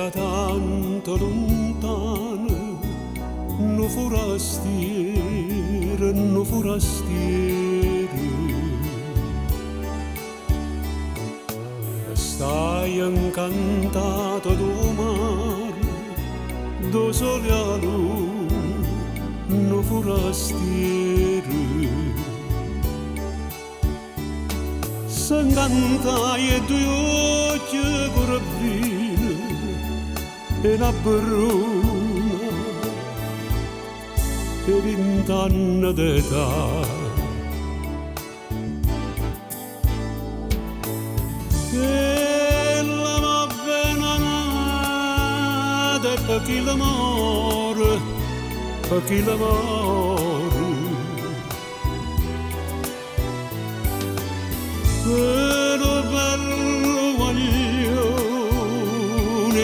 da tanto lontano, no forastiere, no forastiere. Stai incantato do mare, do sole a luna, no forastiere. S'incantai e due occhi corabine e una bruna e 20 anni d'età. Per chi l'amore, per chi l'amore, quello bello guaglione,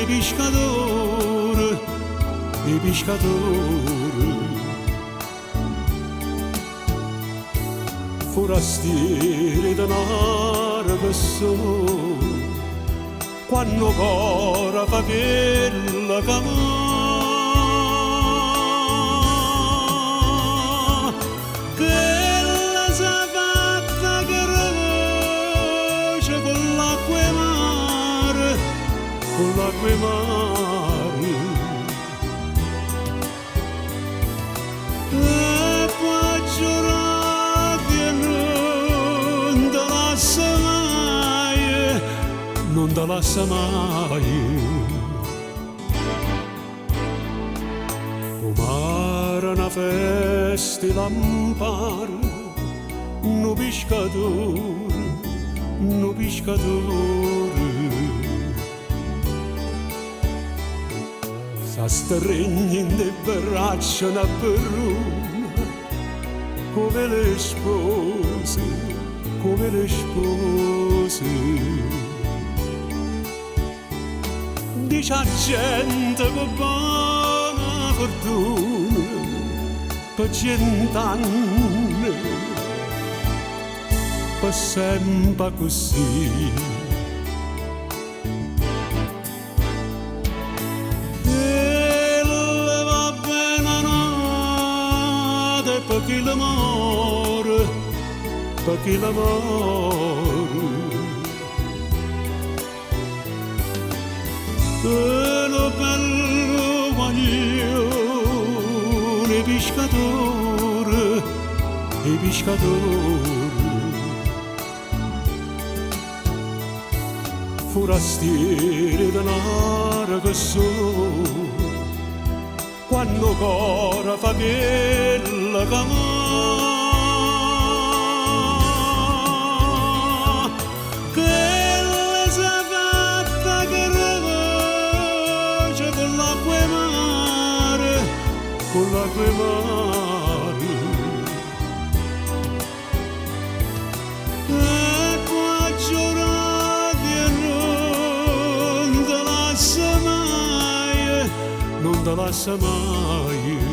i pescatori, forastieri denaro che sono. Quando ora fa quella camà, quella s'è fatta che roce con l'acqua e mare, con l'acqua e mare. E poi giurati e non te lascia mai, non te lascia mai. O mare una festa lampare, no pescatore, no pescatore. Sa stregni de braccia una peruna, come le spose, come le spose. Dice a gente con buona fortuna per 100 anni, per sempre così. E le va bene nata per chi l'amore, per chi l'amore. Quello bello guaglione, i pescatori, forastieri denaro che sono. Quando ancora fa quella camà, con l'acqua e mare. E poi giurati e non te lascia mai, non te lascia mai.